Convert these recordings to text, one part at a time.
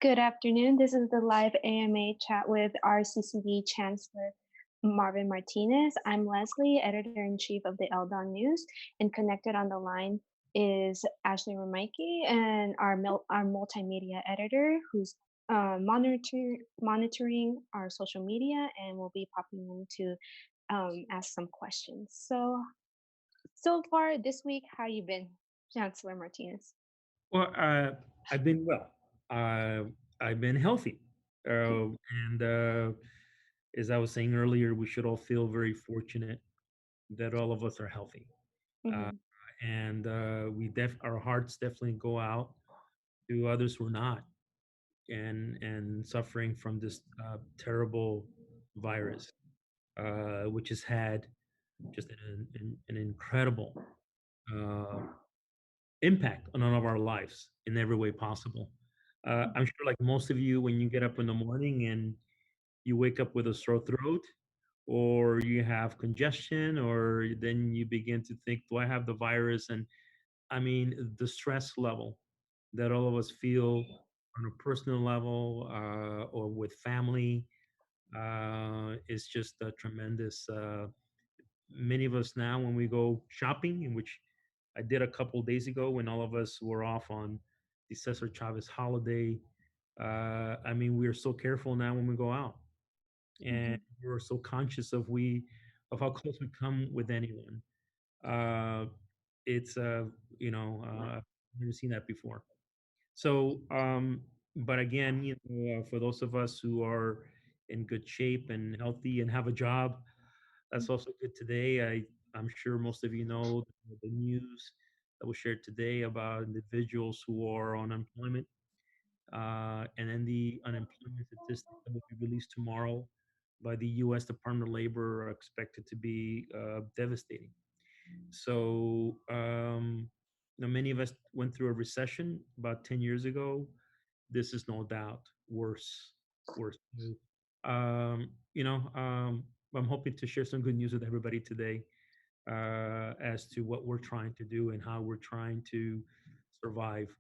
Good afternoon. This is the live AMA chat with RSCCD Chancellor Marvin Martinez. I'm Leslie, editor-in-chief of the Eldon News, and connected on the line is Ashley Romaiki and our multimedia editor, who's monitoring our social media and will be popping in to ask some questions. So far this week, how you been, Chancellor Martinez? Well, I've been well. Uh, I've been healthy. And As I was saying earlier, we should all feel very fortunate that all of us are healthy. Uh, Mm-hmm. and our hearts definitely go out to others who are not and suffering from this terrible virus, which has had just an incredible uh, impact on all of our lives in every way possible. I'm sure, like most of you, when you get up in the morning and you wake up with a sore throat, or you have congestion, or then you begin to think, do I have the virus? And I mean, the stress level that all of us feel on a personal level or with family is just tremendous. Many of us now, when we go shopping, in which I did a couple days ago when all of us were off on the Cesar Chavez holiday. I mean, we are so careful now when we go out, and Mm-hmm. we're so conscious of how close we come with anyone. Uh, it's I've never seen that before. So, but again, for those of us who are in good shape and healthy and have a job, that's also good today. I'm sure most of you know the news that was shared today about individuals who are on unemployment, and then the unemployment statistics that will be released tomorrow by the U.S. Department of Labor are expected to be devastating. So, many of us went through a recession about 10 years ago. This is no doubt worse. Worse. I'm hoping to share some good news with everybody today as to what we're trying to do and how we're trying to survive.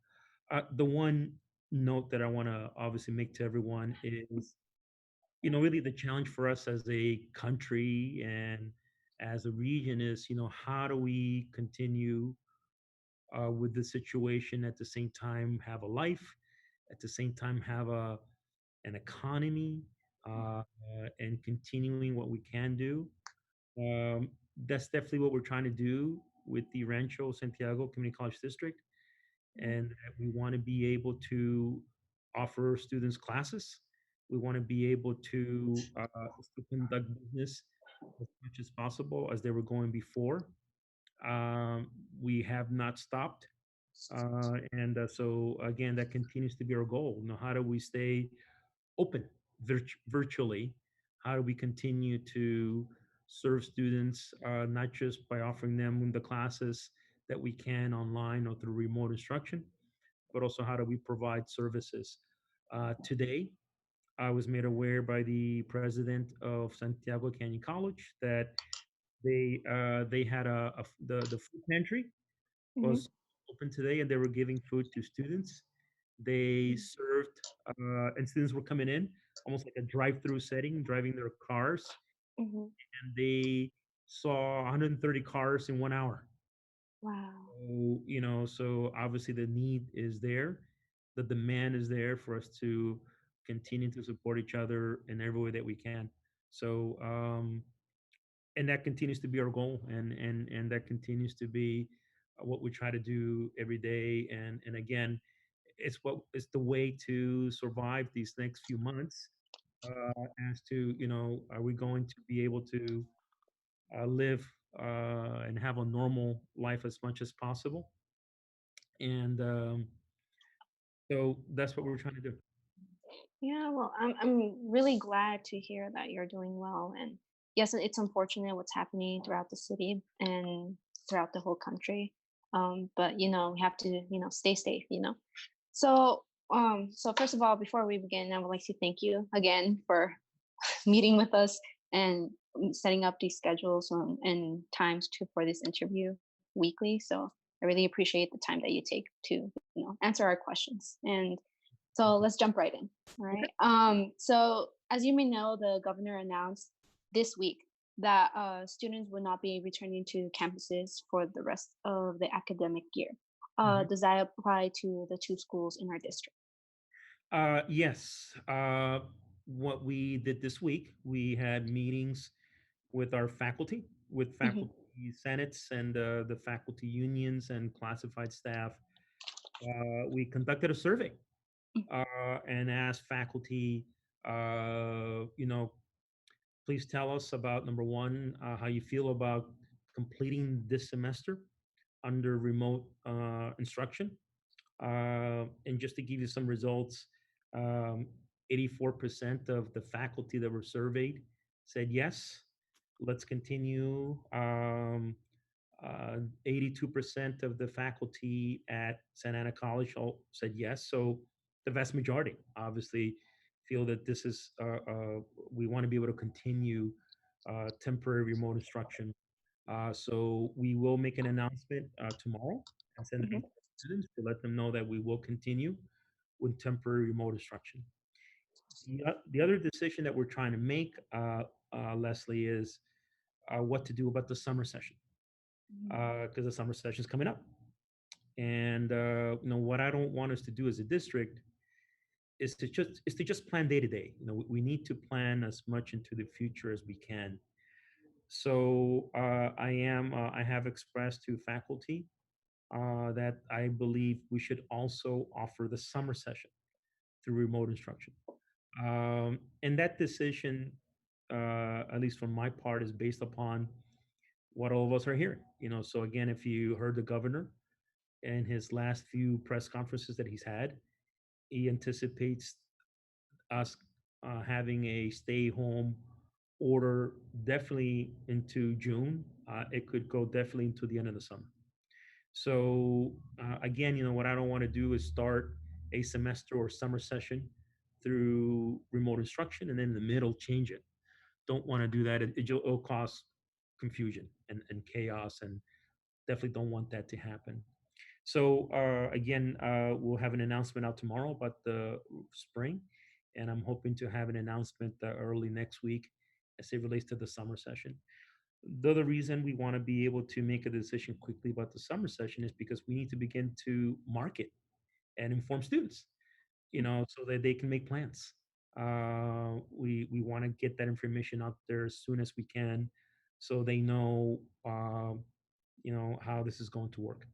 The one note that I want to obviously make to everyone is, really the challenge for us as a country and as a region is, how do we continue with the situation at the same time have a life, at the same time have an economy, uh, and continuing what we can do. That's definitely what we're trying to do with the Rancho Santiago Community College District, and that we want to be able to offer students classes. We want to be able to conduct business as much as possible as they were going before. We have not stopped, and so again, that continues to be our goal. How do we stay open virtually? How do we continue to serve students, not just by offering them the classes that we can online or through remote instruction, but also how do we provide services? Today, I was made aware by the president of Santiago Canyon College that they had the food pantry Mm-hmm. was open today, and they were giving food to students. They served, and students were coming in almost like a drive-through setting, driving their cars, Mm-hmm. and they saw 130 cars in 1 hour. Wow. So obviously the need is there, the demand is there for us to continue to support each other in every way that we can. So, and that continues to be our goal, and that continues to be what we try to do every day. And again, it's the way to survive these next few months. As to are we going to be able to live and have a normal life as much as possible? And so that's what we're trying to do. Yeah, well, I'm really glad to hear that you're doing well. And yes, it's unfortunate what's happening throughout the city and throughout the whole country. But we have to, stay safe. So first of all, before we begin, I would like to thank you again for meeting with us and setting up these schedules and times for this interview weekly. So I really appreciate the time that you take to answer our questions. And So let's jump right in. All Okay. right. So as you may know, the governor announced this week that students will not be returning to campuses for the rest of the academic year. Mhm. Does that apply to the two schools in our district? Yes. What we did this week, we had meetings with our faculty, with Hmm. faculty senates and the faculty unions and classified staff. We conducted a survey and asked faculty, you know, please tell us about number one, how you feel about completing this semester under remote instruction. And just to give you some results, um, 84% of the faculty that were surveyed said yes, let's continue. 82% of the faculty at Santa Ana College all said yes. So the vast majority obviously feel that this is, we want to be able to continue temporary remote instruction. So we will make an announcement tomorrow and send it Hmm. to students to let them know that we will continue with temporary remote instruction. The other decision that we're trying to make, Leslie, is what to do about the summer session because the summer session is coming up. And what I don't want us to do as a district is to just plan day to day. We need to plan as much into the future as we can. So I have expressed to faculty that I believe we should also offer the summer session through remote instruction. And that decision, at least from my part, is based upon what all of us are hearing. So again, if you heard the governor in his last few press conferences that he's had, he anticipates us having a stay home order definitely into June. It could go definitely into the end of the summer. So again, what I don't want to do is start a semester or summer session through remote instruction and then in the middle change it. Don't want to do that. It'll cause confusion and chaos, and definitely don't want that to happen. So again, we'll have an announcement out tomorrow about the spring, and I'm hoping to have an announcement early next week as it relates to the summer session. The other reason we want to be able to make a decision quickly about the summer session is because we need to begin to market and inform students, so that they can make plans. We want to get that information out there as soon as we can, so they know, how this is going to work.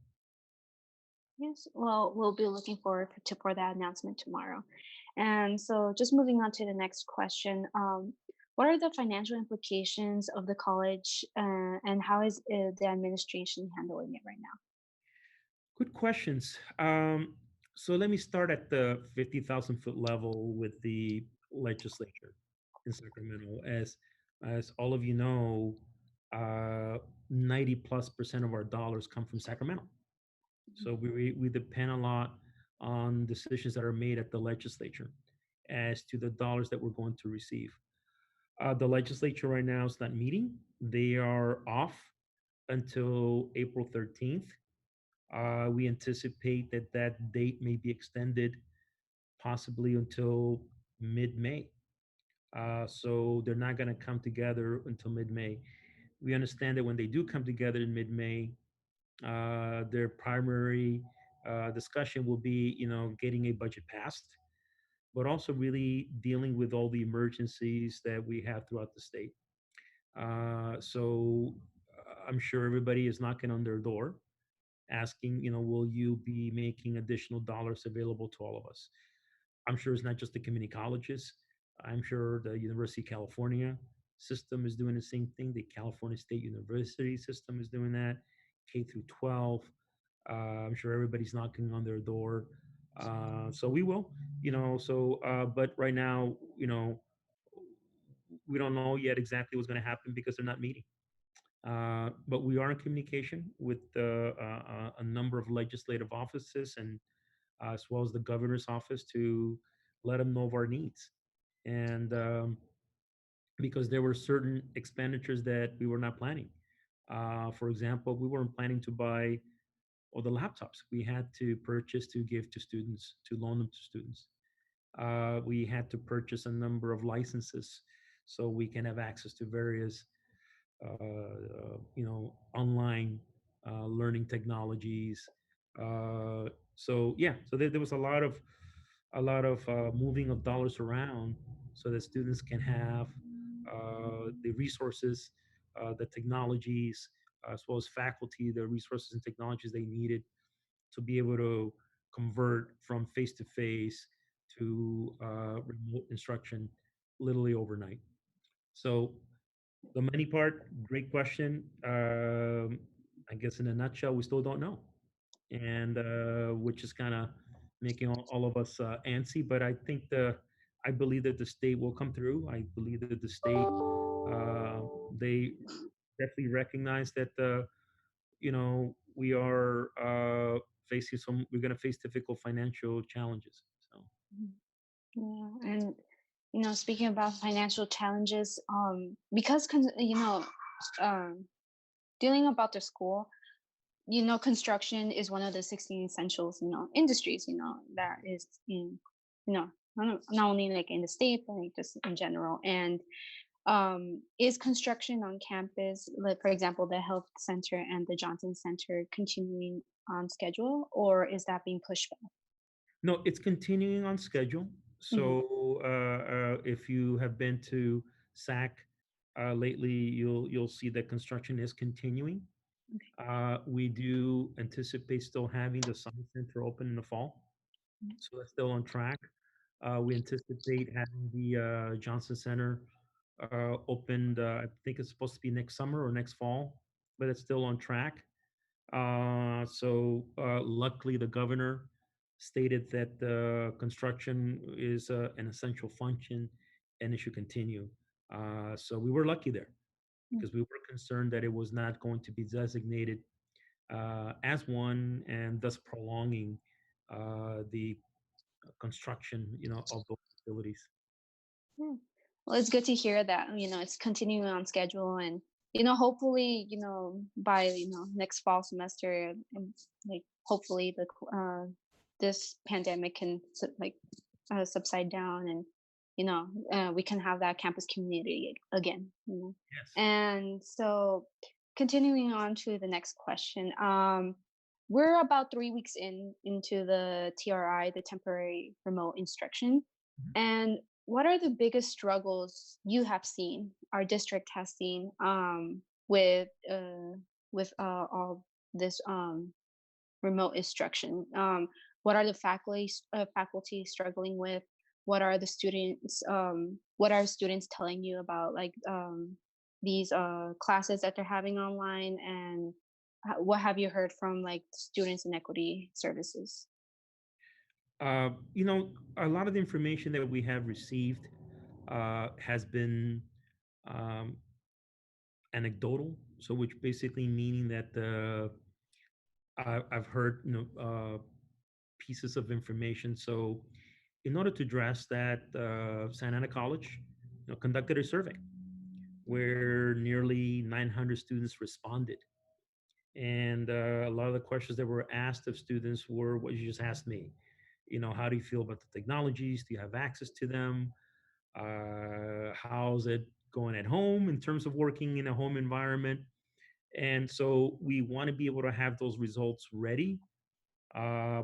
Yes, well, we'll be looking forward for that announcement tomorrow. And so, just moving on to the next question, what are the financial implications of the college, and how is the administration handling it right now? Good questions. So let me start at the 50,000 foot level with the legislature in Sacramento. As all of you know, 90+% of our dollars come from Sacramento. Mhm. So we depend a lot on decisions that are made at the legislature as to the dollars that we're going to receive. The legislature right now is not meeting. They are off until April 13th. We anticipate that that date may be extended possibly until mid-May. So they're not going to come together until mid-May. We understand that when they do come together in mid-May, their primary discussion will be, getting a budget passed, but also really dealing with all the emergencies that we have throughout the state. So I'm sure everybody is knocking on their door asking, will you be making additional dollars available to all of us? I'm sure it's not just the community colleges. I'm sure the University of California system is doing the same thing. The California State University system is doing that, K through 12. I'm sure everybody's knocking on their door. So we will, but right now, we don't know yet exactly what's going to happen because they're not meeting. But we are in communication with a number of legislative offices and as well as the governor's office to let them know of our needs. And because there were certain expenditures that we were not planning. For example, we weren't planning to buy all the laptops we had to purchase to give to students, to loan them to students. we had to purchase a number of licenses so we can have access to various online learning technologies. So yeah, so there was a lot of moving of dollars around so that students can have the resources, the technologies, as well as faculty, the resources and technologies they needed to be able to convert from face to face to remote instruction literally overnight. So the money part, great question. I guess in a nutshell, we still don't know, and which is kind of making all of us antsy. But I believe that the state will come through. I believe that the state, they definitely recognize that we are we're going to face difficult financial challenges. So Mhm. Yeah, and speaking about financial challenges, because um, dealing about the school, construction is one of the 16 essentials, industries, that is in, not only like in the state, but like just in general. And is construction on campus, like for example, the health center and the Johnson Center, continuing on schedule, or is that being pushed back? no, it's continuing on schedule. Mhm. So if you have been to SAC lately, you'll see that construction is continuing. Okay. We do anticipate still having the Science Center open in the fall, Mhm. so that's still on track. We anticipate having the Johnson Center opened. I think it's supposed to be next summer or next fall, but it's still on track. Luckily, the governor stated that construction is an essential function and it should continue. So we were lucky there Mhm. because we were concerned that it was not going to be designated as one and thus prolonging the construction, of those facilities. Yeah. Well, it's good to hear that, it's continuing on schedule, and, hopefully, by, next fall semester, and like hopefully this pandemic can subside down, and, we can have that campus community again. Yes. And so continuing on to the next question, we're about 3 weeks into the TRI, the temporary remote instruction. Mhm. And what are the biggest struggles you have seen, our district has seen, with all this remote instruction? What are the faculty struggling with? What are students telling you about, like, these classes that they're having online, and what have you heard from like students in equity services? A lot of the information that we have received has been um, anecdotal. So, which basically meaning that I've heard pieces of information. So, in order to address that, Santa Ana College conducted a survey where nearly 900 students responded. And a lot of the questions that were asked of students were what you just asked me. How do you feel about the technologies? Do you have access to them? How's it going at home in terms of working in a home environment? And so we want to be able to have those results ready.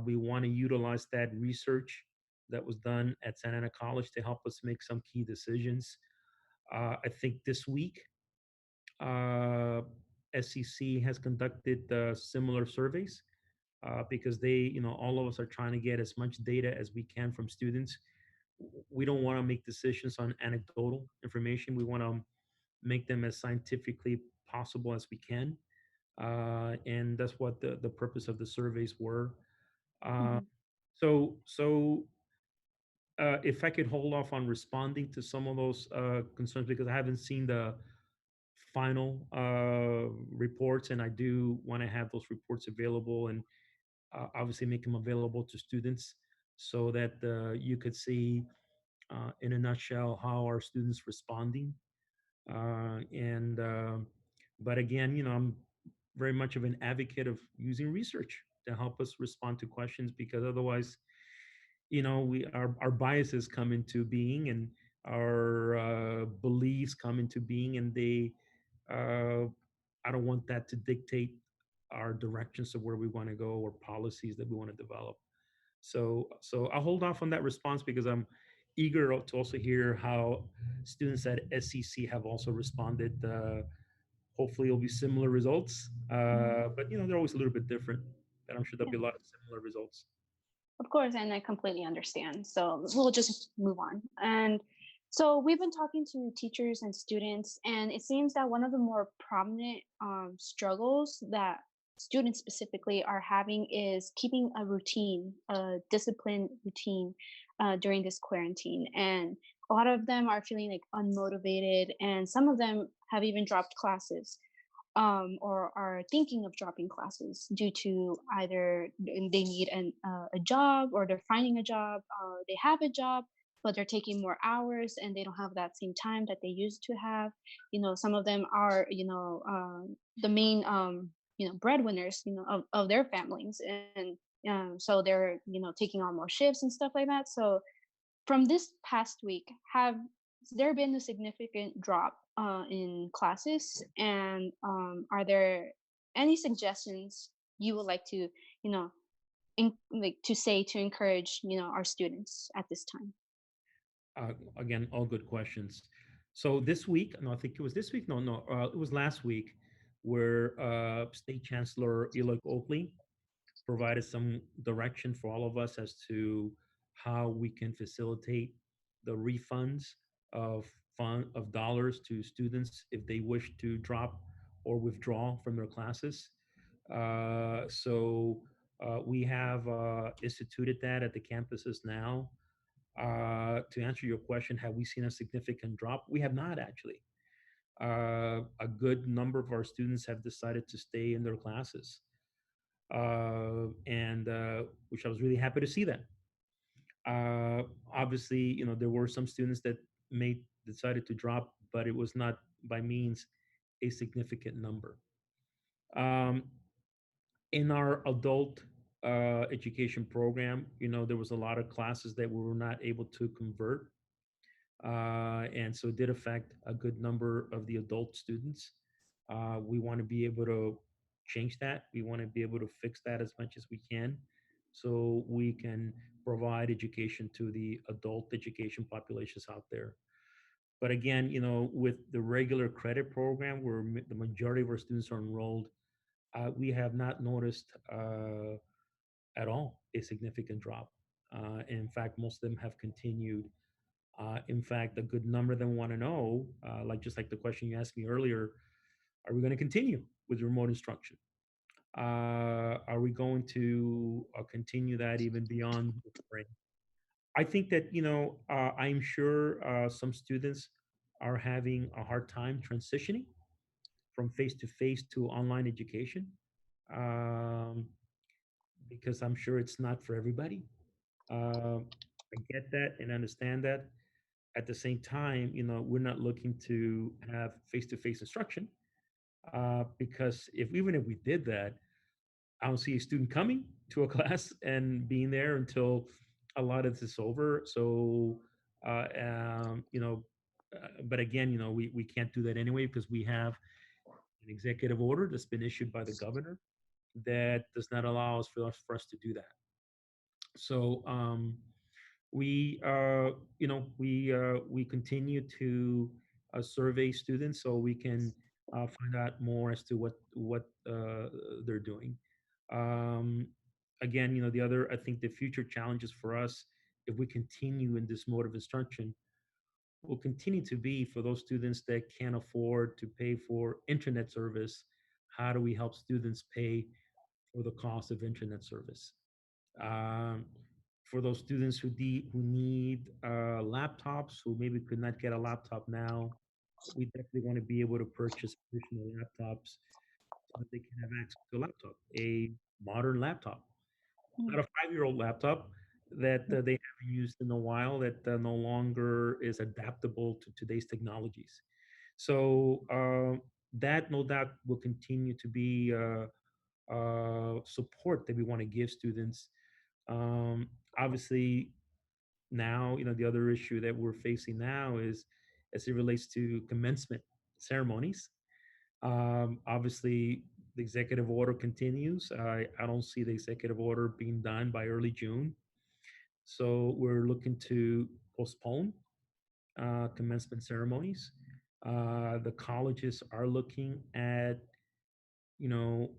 We want to utilize that research that was done at Santa Ana College to help us make some key decisions. I think this week, uh, SCC has conducted similar surveys because all of us are trying to get as much data as we can from students. We don't want to make decisions on anecdotal information. We want to make them as scientifically possible as we can. And that's what the purpose of the surveys were. Uh, Mhm. so, if I could hold off on responding to some of those concerns because I haven't seen the final reports, and I do want to have those reports available and obviously make them available to students so that you could see, in a nutshell, how our students responding. And But again, I'm very much of an advocate of using research to help us respond to questions because otherwise, our biases come into being, and our beliefs come into being, and they uh, I don't want that to dictate our directions of where we want to go or policies that we want to develop. So I'll hold off on that response because I'm eager to also hear how students at SCC have also responded. Hopefully, it'll be similar results, Mhm. but they're always a little bit different. And I'm sure there'll Yeah. be a lot of similar results. Of course, and I completely understand. So we'll just move on. And so we've been talking to teachers and students, and it seems that one of the more prominent struggles that students specifically are having is keeping a routine, a disciplined routine during this quarantine. And a lot of them are feeling like unmotivated, and some of them have even dropped classes or are thinking of dropping classes due to either they need a job or they're finding a job, they have a job, but they're taking more hours and they don't have that same time that they used to have. Some of them are, the main, breadwinners, of their families. And so they're, taking on more shifts and stuff like that. So from this past week, have there been a significant drop in classes? And are there any suggestions you would like to, like to say to encourage, our students at this time? Again, all good questions. So this week, no, I think it was this week. No, no, it was last week, where State Chancellor Eloy Oakley provided some direction for all of us as to how we can facilitate the refunds of dollars to students if they wish to drop or withdraw from their classes. So we have instituted that at the campuses now. To answer your question, have we seen a significant drop? We have not actually. A good number of our students have decided to stay in their classes, and which I was really happy to see that. Uh, Obviously, there were some students that made decided to drop, but it was not by means a significant number. Um, in our adult education program, there was a lot of classes that we were not able to convert, and so it did affect a good number of the adult students. We want to be able to change that. We want to be able to fix that as much as we can, so we can provide education to the adult education populations out there. But again, with the regular credit program, where the majority of our students are enrolled, we have not noticed at all a significant drop. In fact, most of them have continued. In fact, a good number of them want to know, like just like the question you asked me earlier, are we going to continue with remote instruction? Are we going to continue that even beyond the spring? I think that, I'm sure some students are having a hard time transitioning from face to face to online education, um, because I'm sure it's not for everybody. I get that and understand that. At the same time, we're not looking to have face to face instruction, because even if we did that, I don't see a student coming to a class and being there until a lot of this is over. So, uh, um, you know, but again, we can't do that anyway because we have an executive order that's been issued by the governor that does not allow us for us to do that. So, we we continue to survey students so we can find out more as to what they're doing. um, Again, the other, I think the future challenges for us, if we continue in this mode of instruction, will continue to be for those students that can't afford to pay for internet service. How do we help students pay for the cost of internet service? um, for those students who need laptops, who maybe could not get a laptop now, we definitely want to be able to purchase additional laptops so that they can have access to a laptop, a modern laptop, Mm. not a 5-year-old laptop that they haven't used in a while, that no longer is adaptable to today's technologies. So that, no doubt, will continue to be support that we want to give students. Obviously, now, the other issue that we're facing now is as it relates to commencement ceremonies. Obviously, the executive order continues. I don't see the executive order being done by early June. So we're looking to postpone commencement ceremonies. The colleges are looking at, you know,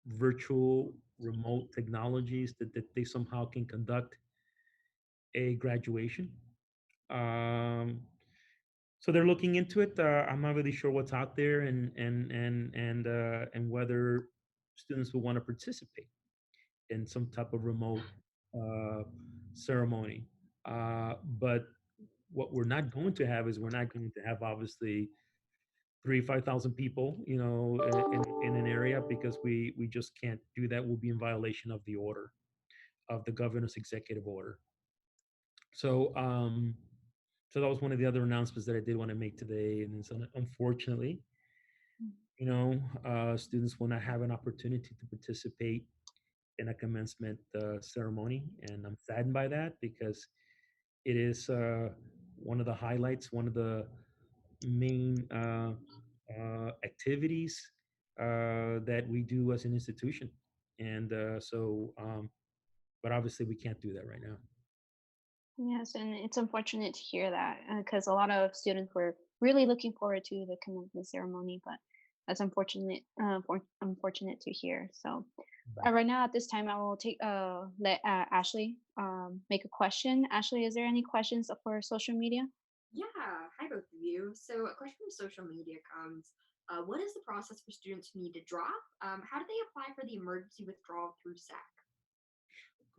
virtual remote technologies that they somehow can conduct a graduation. Um, so they're looking into it. I'm not really sure what's out there and whether students will want to participate in some type of remote uh, ceremony. But what we're not going to have is we're not going to have obviously 5,000 people, in an area because we just can't do that. We'll be in violation of the order of the governor's executive order. So, so that was one of the other announcements that I did want to make today. And so unfortunately, students will not have an opportunity to participate in a commencement ceremony, and I'm saddened by that because it is one of the highlights, one of the main activities that we do as an institution. And but obviously we can't do that right now. Yes, and it's unfortunate to hear that because a lot of students were really looking forward to the commencement ceremony, but that's unfortunate to hear. So, Right. right now at this time, I will take let Ashley make a question. Ashley, is there any questions for social media? Yeah, hi both of you. So, a question from social media comes: what is the process for students who need to drop? How do they apply for the emergency withdrawal through SAC?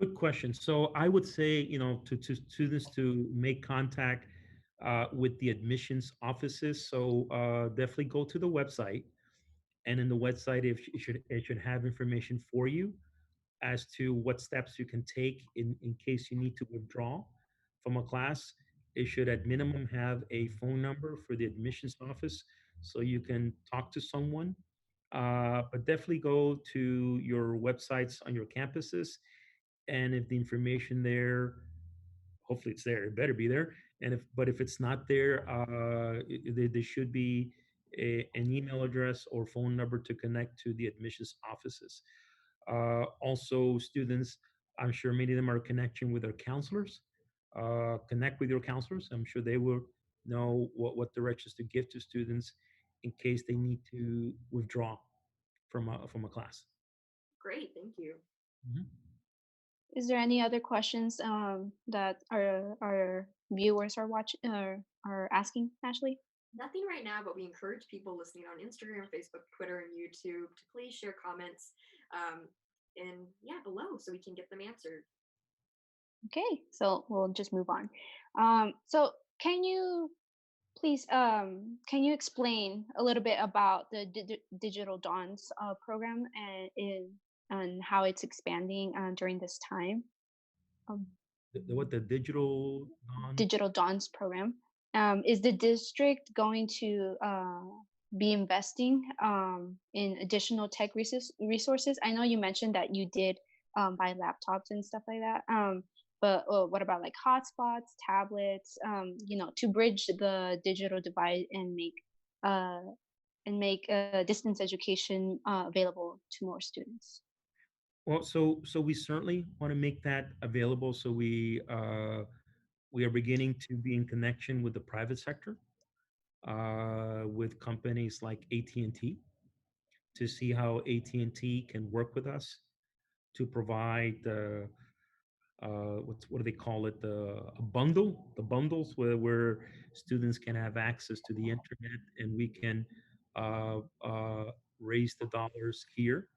Good question. So I would say, to students to make contact with the admissions offices. So definitely go to the website, and in the website, it should have information for you as to what steps you can take in case you need to withdraw from a class. It should at minimum have a phone number for the admissions office so you can talk to someone. But definitely go to your websites on your campuses, and if the information there, hopefully it's there, it better be there. And if it's not there, there should be an email address or phone number to connect to the admissions offices. Also, students, I'm sure many of them are connecting with their counselors. Connect with your counselors. I'm sure they will know what directions to give to students in case they need to withdraw from a class. Great, thank you. Mhm. Is there any other questions that our viewers are watching are asking, Ashley? Nothing right now, but we encourage people listening on Instagram, Facebook, Twitter, and YouTube to please share comments um, and yeah, below so we can get them answered. Okay, so we'll just move on. So can you please can you explain a little bit about the Digital Dawns program and how it's expanding during this time? Um, What the digital non. Digital Dawns program. Is the district going to be investing in additional tech resources? I know you mentioned that you did buy laptops and stuff like that. But what about like hotspots, tablets? To bridge the digital divide uh, and make distance education available to more students. Well, so we certainly want to make that available. So we are beginning to be in connection with the private sector, with companies like AT&T, to see how AT&T can work with us to provide what do they call it, the bundles where students can have access to the internet, and we can uh, uh, raise the dollars here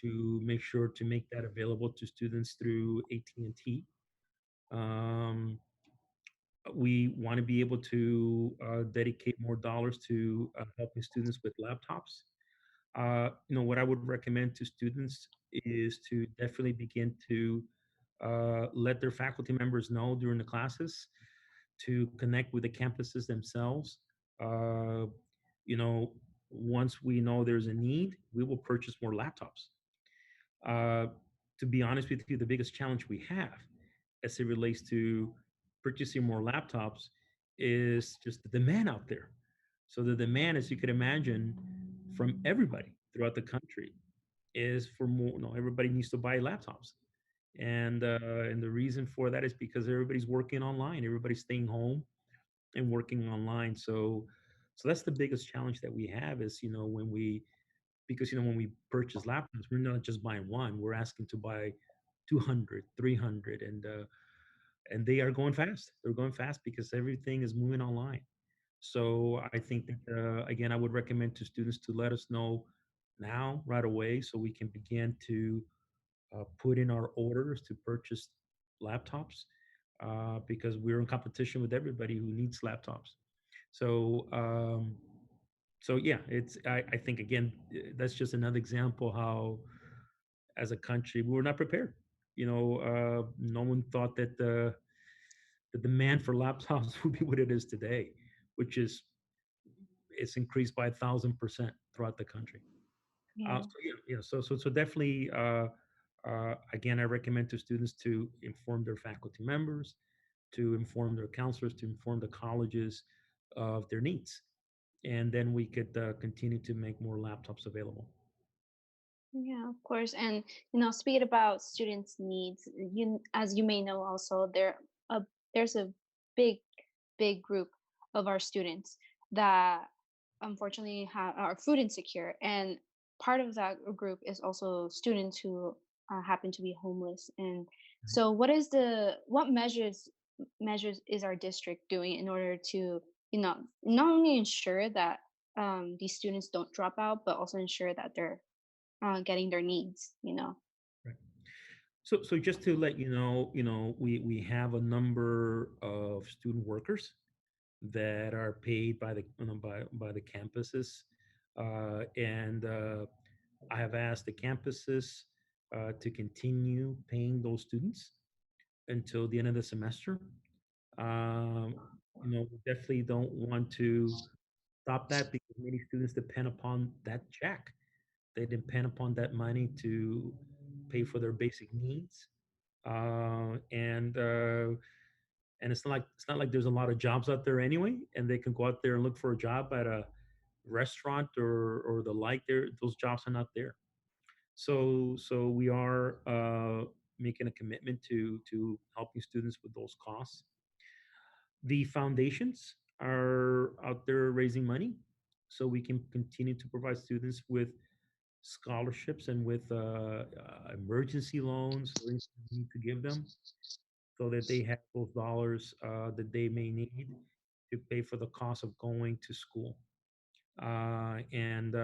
to make sure to make that available to students through AT&T. Um, we want to be able to dedicate more dollars to helping students with laptops. What I would recommend to students is to definitely begin to let their faculty members know during the classes, to connect with the campuses themselves. Uh, you know, Once we know there's a need, we will purchase more laptops. Uh, to be honest with you, the biggest challenge we have as it relates to purchasing more laptops is just the demand out there. So the demand, as you could imagine, from everybody throughout the country is for more. No, everybody needs to buy laptops, and the reason for that is because everybody's working online. Everybody's staying home and working online. So that's the biggest challenge that we have is when we because when we purchase laptops, we're not just buying one. We're asking to buy 200, 300, and they are going fast. They're going fast because everything is moving online. So I think that again, I would recommend to students to let us know now, right away, so we can begin to put in our orders to purchase laptops because we're in competition with everybody who needs laptops. So so yeah, I think again that's just another example how as a country we were not prepared. No one thought that the demand for laptops would be what it is today, which is it's increased by 1,000% throughout the country. Yeah. So so definitely, again, I recommend to students to inform their faculty members, to inform their counselors, to inform the colleges of their needs, and then we could continue to make more laptops available. Yeah, of course. And speaking about students' needs, as you may know, also a there's a big, big group of our students that unfortunately are food insecure, and part of that group is also students who happen to be homeless. And Mhm. so, what measures is our district doing in order to not only ensure that these students don't drop out, but also ensure that they're getting their needs. Right. So just to let we have a number of student workers that are paid by by the campuses, and I have asked the campuses to continue paying those students until the end of the semester. Um, we definitely don't want to stop that because many students depend upon that check. They depend upon that money to pay for their basic needs, uh, and uh, and it's not like there's a lot of jobs out there anyway, and they can go out there and look for a job at a restaurant or the like. There, those jobs are not there. So we are making a commitment to helping students with those costs. The foundations are out there raising money so we can continue to provide students with scholarships and with emergency loans or anything we need to give them so that they have those dollars that they may need to pay for the cost of going to school. And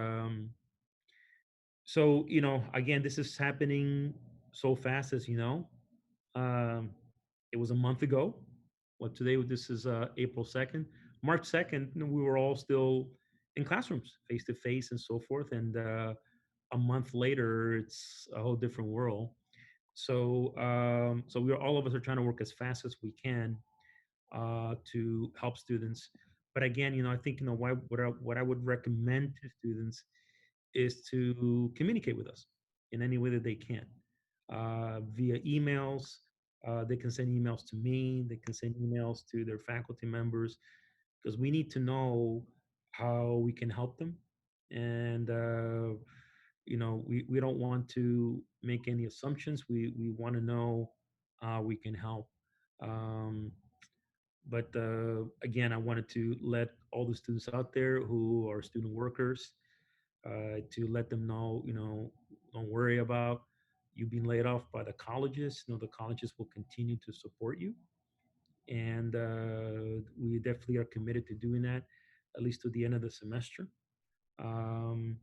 so, again, this is happening so fast, as you know. Um, it was a month ago. What today? This is April 2nd. March 2nd, we were all still in classrooms, face to face, and so forth. And a month later, it's a whole different world. So we are all of us are trying to work as fast as we can to help students. But again, I think what I would recommend to students is to communicate with us in any way that they can via emails. They can send emails to me. They can send emails to their faculty members because we need to know how we can help them. And we don't want to make any assumptions. We want to know how we can help. Um, but again, I wanted to let all the students out there who are student workers to let them know, don't worry about you being laid off by the colleges. The colleges will continue to support you, and we definitely are committed to doing that, at least to the end of the semester. Um,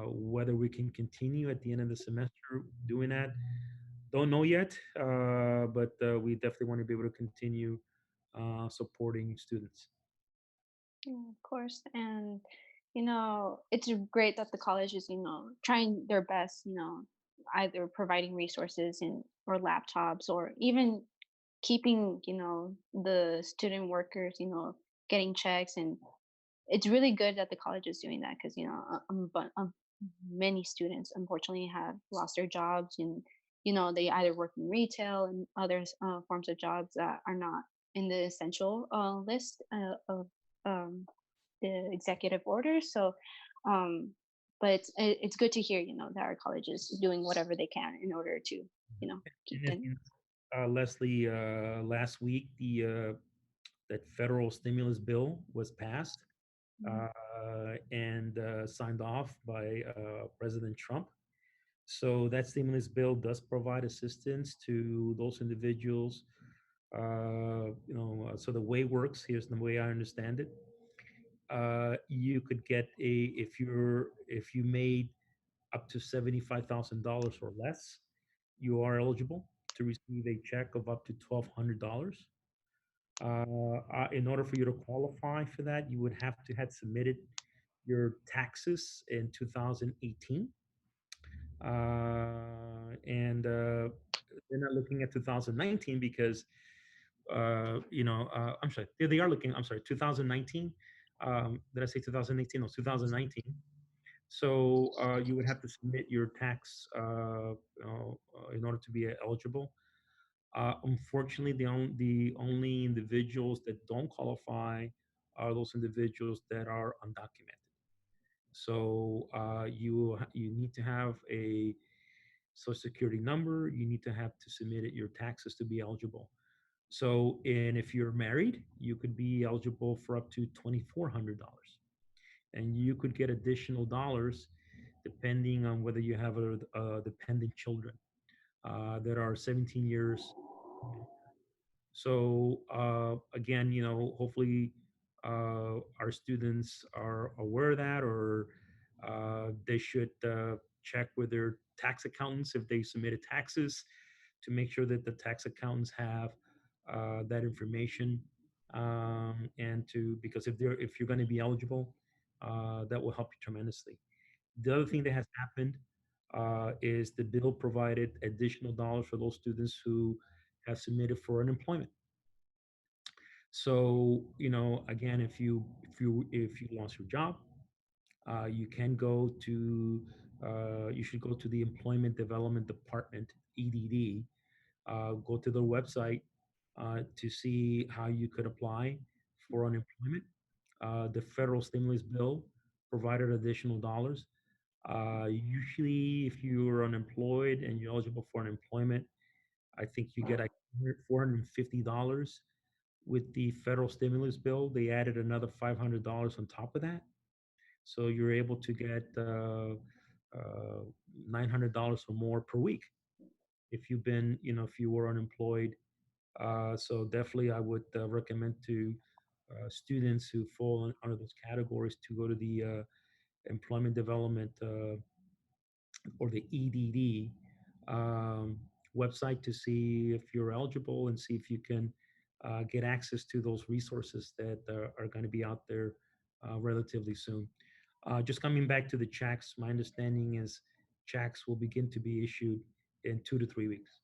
whether we can continue at the end of the semester doing that, don't know yet, but we definitely want to be able to continue supporting students. Yeah, of course. And it's great that the college is trying their best, either providing resources and or laptops, or even keeping the student workers getting checks. And it's really good that the college is doing that, because many students unfortunately have lost their jobs, and they either work in retail and other forms of jobs that are not in the essential list of um, the executive order. So, um, but it's good to hear, that our college is doing whatever they can in order to, keep And as them. you Leslie, last week that federal stimulus bill was passed Mhm. and signed off by President Trump. So that stimulus bill does provide assistance to those individuals. So the way it works, here's the way I understand it. You could get if you made up to $75,000 or less, you are eligible to receive a check of up to $1,200. In order for you to qualify for that, you would have to have submitted your taxes in 2018, and they're not looking at 2019 because I'm sorry, they are looking. I'm sorry, 2019. Did I say 2018? No, 2019. So you would have to submit your tax in order to be eligible. Unfortunately, the only individuals that don't qualify are those individuals that are undocumented. So you need to have a social security number. You need to have to submit it, your taxes to be eligible. So, and if you're married, you could be eligible for up to $2,400, and you could get additional dollars depending on whether you have dependent children that are 17 years. So again, hopefully our students are aware of that, or they should check with their tax accountants if they submitted taxes to make sure that the tax accountants have that information, and to because if you're going to be eligible, that will help you tremendously. The other thing that has happened is the bill provided additional dollars for those students who have submitted for unemployment. So, again, if you lost your job, you can go to you should go to the Employment Development Department (EDD). Go to the website to see how you could apply for unemployment. The federal stimulus bill provided additional dollars. Usually, if you're unemployed and you're eligible for unemployment, I think you get like $450. With the federal stimulus bill, they added another $500 on top of that. So you're able to get $900 or more per week if you were unemployed. So definitely, I would recommend to students who fall under those categories to go to the Employment Development or the EDD um, website to see if you're eligible and see if you can get access to those resources that are going to be out there relatively soon. Just coming back to the checks, my understanding is checks will begin to be issued in 2 to 3 weeks.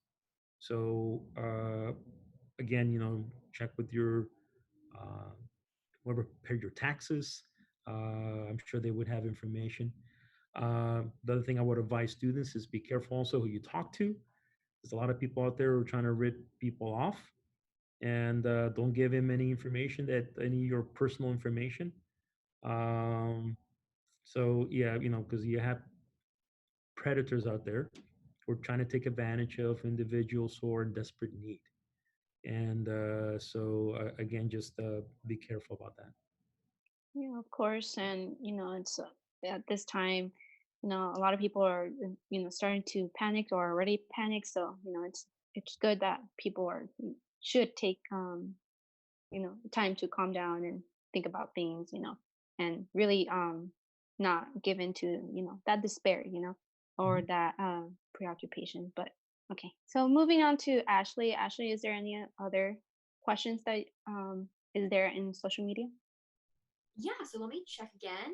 So again, check with your uh, whoever prepared your taxes. I'm sure they would have information. The other thing I would advise students is be careful also who you talk to. There's a lot of people out there who are trying to rip people off, and don't give him any information any of your personal information. Um, so yeah, because you have predators out there who are trying to take advantage of individuals who are in desperate need. And so again, just be careful about that. Yeah, of course. And, it's at this time, a lot of people are, starting to panic or already panic. So, it's good that people should take, time to calm down and think about things, and really not give into, that despair, or Mhm. that preoccupation. But okay. So moving on to Ashley. Ashley, is there any other questions that is there in social media? Yeah, so let me check again.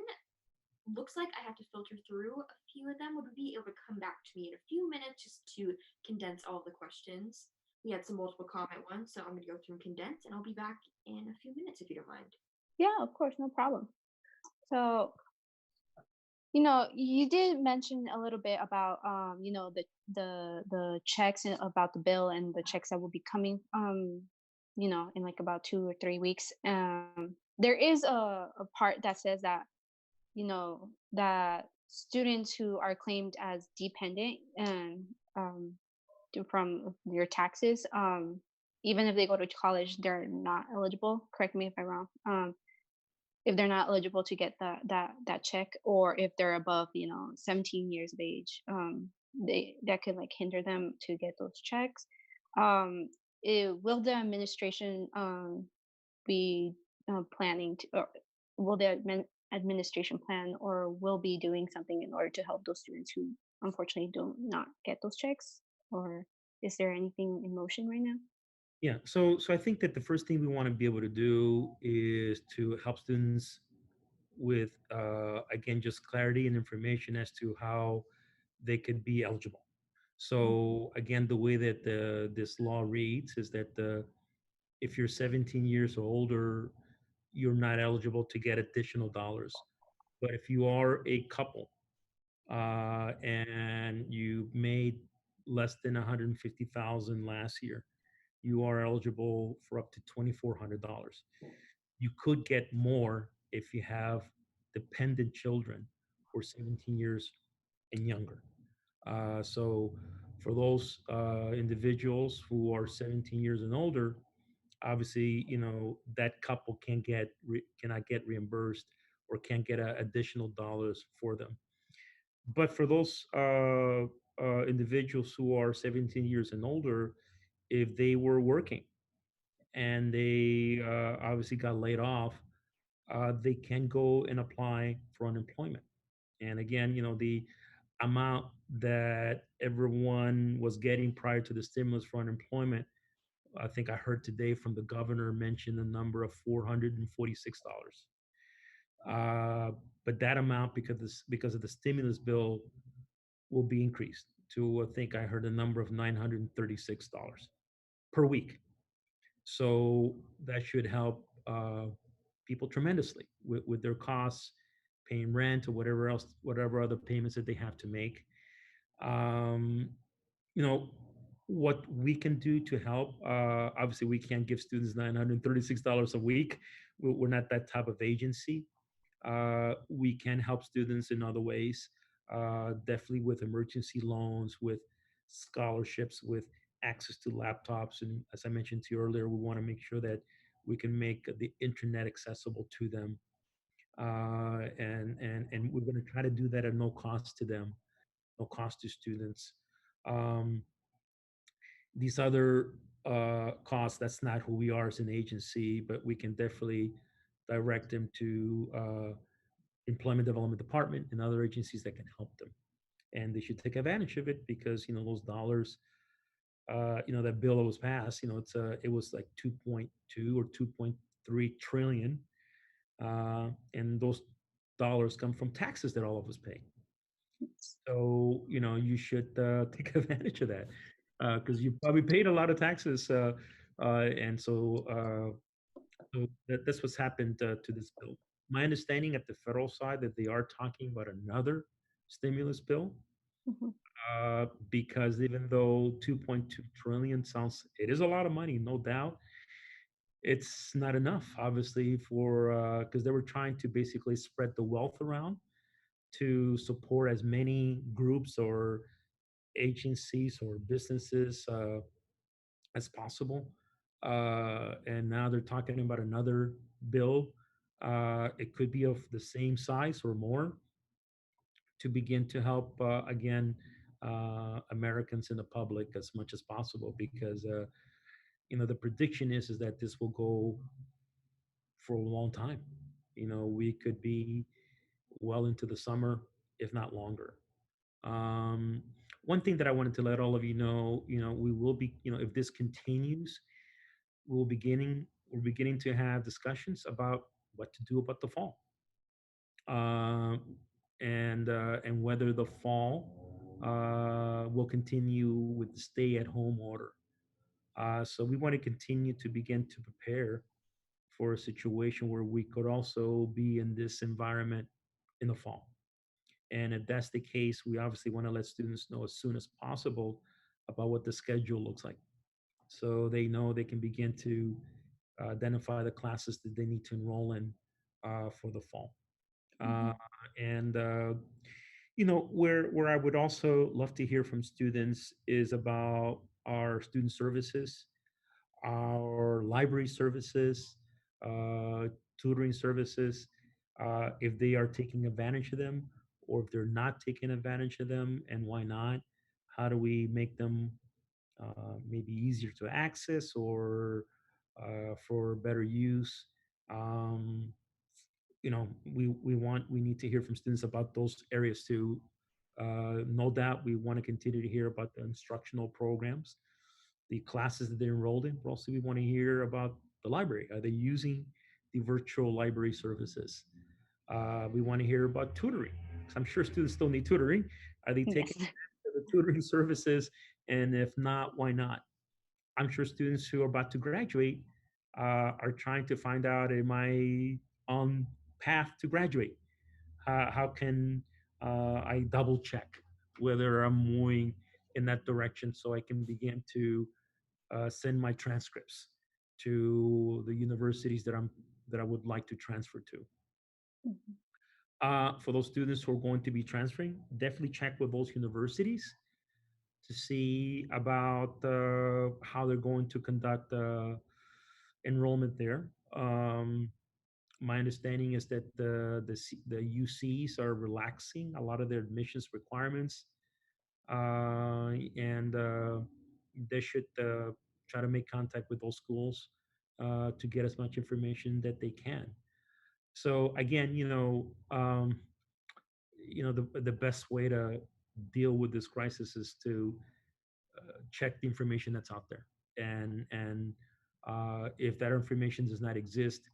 Looks like I have to filter through a few of them. Would we be able to come back to me in a few minutes just to condense all the questions? We had some multiple comment ones, so I'm going to go through and condense, and I'll be back in a few minutes if you don't mind. Yeah, of course, no problem. So You did mention a little bit about the checks and about the bill and the checks that will be coming in like about 2 or 3 weeks. There is a part that says that that students who are claimed as dependent and from your taxes, even if they go to college, they're not eligible. Correct me if I'm wrong. If they're not eligible to get that check, or if they're above 17 years of age, they that could like hinder them to get those checks. Will the administration be planning to, or will the administration plan or will be doing something in order to help those students who unfortunately do not get those checks, or is there anything in motion right now? Yeah. So I think that the first thing we want to be able to do is to help students with again just clarity and information as to how they could be eligible. So again, the way that this law reads is that if you're 17 years or older, you're not eligible to get additional dollars. But if you are a couple and you made less than 150,000 last year, you are eligible for up to $2,400. You could get more if you have dependent children who are 17 years and younger. So for those individuals who are 17 years and older, obviously, that couple cannot get reimbursed or can't get additional dollars for them. But for those individuals who are 17 years and older, if they were working and they obviously got laid off, they can go and apply for unemployment. And again, the amount that everyone was getting prior to the stimulus for unemployment, I think I heard today from the governor mention the number of $446. Uh, but that amount, because of the stimulus bill, will be increased to, I think I heard a number of $936 per week. So that should help people tremendously with their costs, paying rent or whatever else, whatever other payments that they have to make. Um, you know, what we can do to help, obviously, we can't give students $936 a week. We're not that type of agency. We can help students in other ways, definitely with emergency loans, with scholarships, with access to laptops. And as I mentioned to you earlier, we want to make sure that we can make the internet accessible to them. And we're going to try to do that at no cost to them, no cost to students. Um, these other costs, that's not who we are as an agency, but we can definitely direct them to employment development department and other agencies that can help them, and they should take advantage of it because those dollars, that bill that was passed, it was like 2.2 or 2.3 trillion, and those dollars come from taxes that all of us pay. So you should take advantage of that because you probably paid a lot of taxes, and so that's what's happened to this bill. My understanding at the federal side that they are talking about another stimulus bill, Mhm. because even though 2.2 trillion sounds, it is a lot of money, no doubt. It's not enough, obviously, for because they were trying to basically spread the wealth around to support as many groups or agencies or businesses as possible. And now they're talking about another bill. It could be of the same size or more to begin to help again Americans in the public as much as possible because the prediction is that this will go for a long time. We could be well into the summer, if not longer. Um, One thing that I wanted to let all of you know, we will be, if this continues, we're beginning to have discussions about what to do about the fall, um, and whether the fall will continue with the stay-at-home order. So we want to continue to begin to prepare for a situation where we could also be in this environment in the fall. And if that's the case, we obviously want to let students know as soon as possible about what the schedule looks like, so they know they can begin to identify the classes that they need to enroll in for the fall. Uh, Mhm. and where I would also love to hear from students is about our student services, our library services, uh, tutoring services, if they are taking advantage of them, or if they're not taking advantage of them, and why not? How do we make them maybe easier to access, or for better use? Um, we need to hear from students about those areas too. No doubt we want to continue to hear about the instructional programs, the classes that they're enrolled in, but also we want to hear about the library. Are they using the virtual library services? We want to hear about tutoring, because I'm sure students still need tutoring. Are they taking Yes. advantage of the tutoring services? And if not, why not? I'm sure students who are about to graduate are trying to find out, am I on path to graduate? How can I double check whether I'm moving in that direction, so I can begin to send my transcripts to the universities that I would like to transfer to. Mhm. For those students who are going to be transferring, definitely check with those universities to see about how they're going to conduct enrollment there. My understanding is that the UCs are relaxing a lot of their admissions requirements, and they should try to make contact with those schools to get as much information that they can. So again, the best way to deal with this crisis is to check the information that's out there, and if that information does not exist,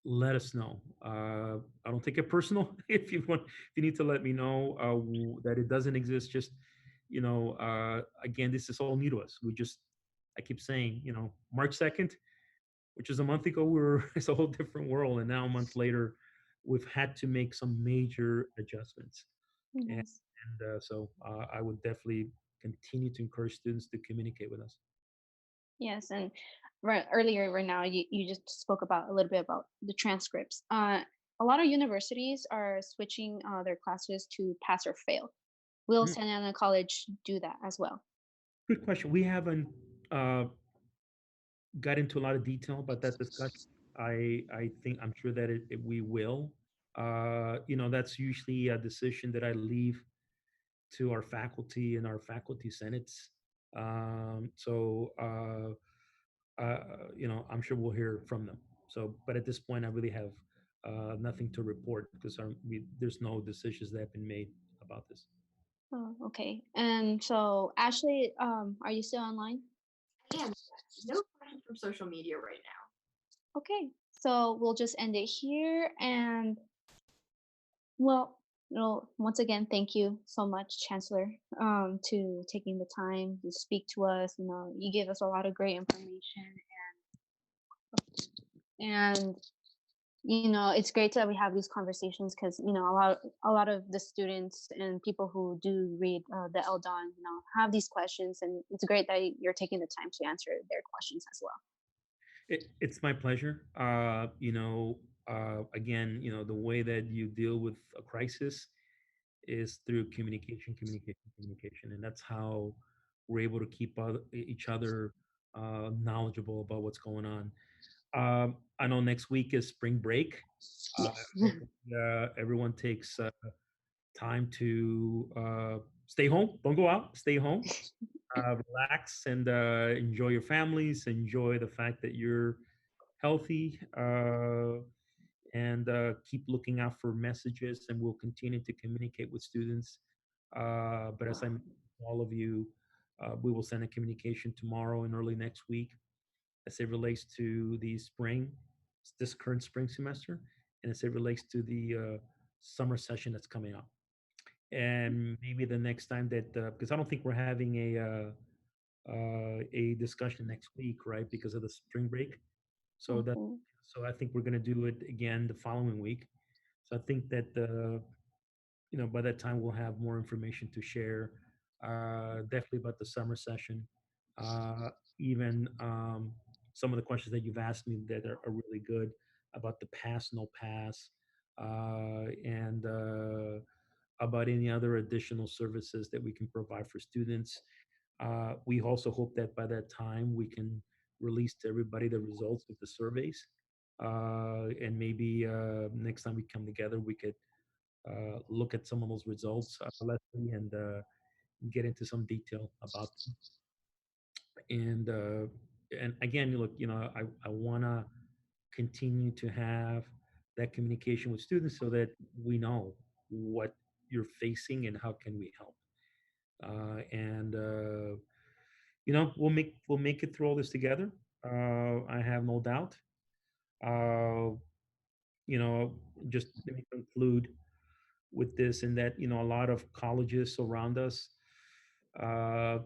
let us know. I don't take it personal. If you need to let me know that it doesn't exist, just again, this is all new to us. I keep saying, March 2nd, which is a month ago, it's a whole different world, and now a month later, we've had to make some major adjustments. And, Yes. and I would definitely continue to encourage students to communicate with us. Yes, and earlier, right now, you just spoke about a little bit about the transcripts. A lot of universities are switching their classes to pass or fail. Will Mm, Santa Ana College do that as well? Good question. We haven't uh, got into a lot of detail about that discussion. I think I'm sure that we will. That's usually a decision that I leave to our faculty and our faculty senates. I'm sure we'll hear from them. So, but at this point, I really have nothing to report, because there's no decisions that have been made about this. Oh, okay. And so, Ashley, are you still online? I am, yes. No questions from social media right now. Okay. So we'll just end it here. And well, once again, thank you so much, Chancellor, to taking the time to speak to us. You gave us a lot of great information, and it's great that we have these conversations because a lot of the students and people who do read the Eldon, have these questions, and it's great that you're taking the time to answer their questions as well. It's my pleasure. Again, the way that you deal with a crisis is through communication, communication, communication, and that's how we're able to keep each other knowledgeable about what's going on. I know next week is spring break. Yes. Everyone takes time to stay home. Don't go out. Stay home. Relax and enjoy your families. Enjoy the fact that you're healthy, and keep looking out for messages. And we'll continue to communicate with students. But as I mentioned to all of you, we will send a communication tomorrow and early next week as it relates to the this current spring semester, and as it relates to the summer session that's coming up. And maybe the next time that, because I don't think we're having a discussion next week, right? Because of the spring break. So that, Mhm. so I think we're going to do it again the following week. So I think that by that time we'll have more information to share. Definitely about the summer session. Uh, even some of the questions that you've asked me that are really good about the pass, no pass, and about any other additional services that we can provide for students. We also hope that by that time we can release to everybody the results of the surveys. And maybe next time we come together, we could look at some of those results, Leslie, and get into some detail about them. And again, look, I want to continue to have that communication with students so that we know what you're facing and how can we help. And we'll make it through all this together. I have no doubt. Uh, you know, just let me conclude with this, and that a lot of colleges around us uh,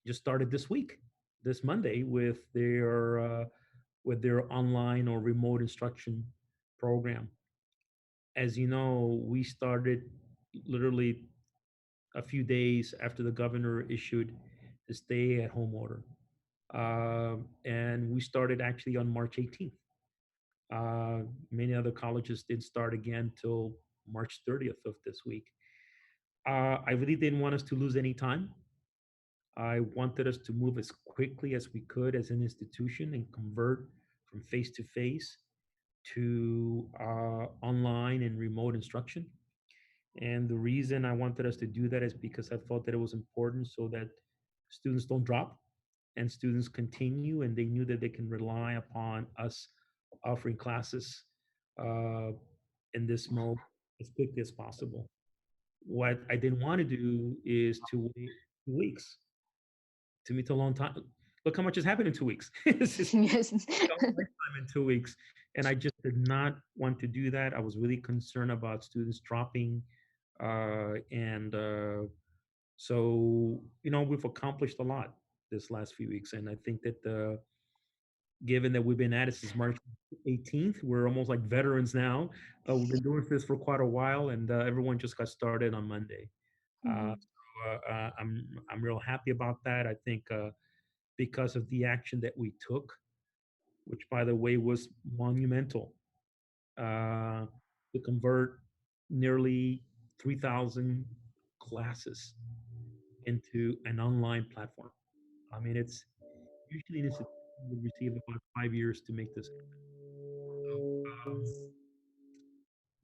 just started this week, this Monday, with their online or remote instruction program. As you know, we started literally a few days after the governor issued the stay-at-home order, and we started actually on March 18th. Uh, Many other colleges didn't start again till March 30th of this week. I really didn't want us to lose any time. I wanted us to move as quickly as we could as an institution and convert from face to face to online and remote instruction. And the reason I wanted us to do that is because I felt that it was important so that students don't drop and students continue, and they knew that they can rely upon us offering classes uh, in this mode as quickly as possible. What I didn't want to do is to wait 2 weeks. To me, it's a long time. Look how much has happened in 2 weeks. It's just Yes. a lifetime in 2 weeks. And I just did not want to do that. I was really concerned about students dropping. And so, we've accomplished a lot this last few weeks. And I think that given that we've been at it since March 18th, we're almost like veterans now. We've been doing this for quite a while, and everyone just got started on Monday. Mhm. I'm real happy about that. I think because of the action that we took, which by the way was monumental, uh, to convert nearly 3,000 classes into an online platform. I mean, it's usually an institution would receive about 5 years to make this happen.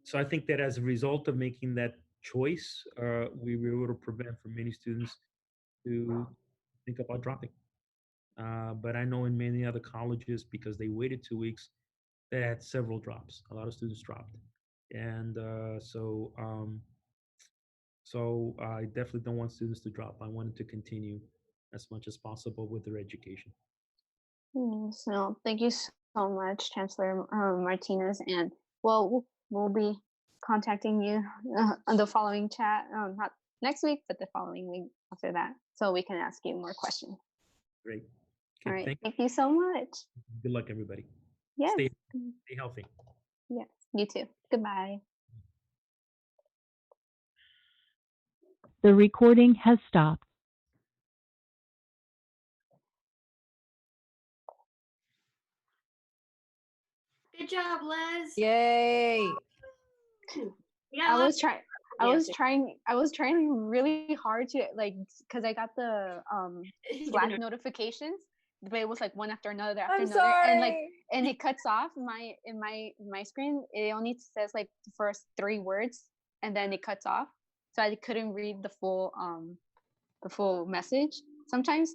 So I think that as a result of making that choice, we were able to prevent for many students to think about dropping. But I know in many other colleges, because they waited 2 weeks, they had several drops. A lot of students dropped, and so I definitely don't want students to drop. I want them to continue as much as possible with their education. So thank you so much, Chancellor Martinez, and we'll be contacting you on the following chat, not next week, but the following week after that, so we can ask you more questions. Great. All Okay. right, Thank thank you so much. you. Good luck, everybody. Yes, Stay stay healthy. yes, you too. Goodbye. The recording has stopped. Good job, Les. Yay. Yeah, I a lot was trying. I Yeah, was trying. I was trying really hard to because I got the Slack notifications, but it was like one after another after I'm another, sorry. and it cuts off my screen. It only says like the first 3 words, and then it cuts off, so I couldn't read the full message. Sometimes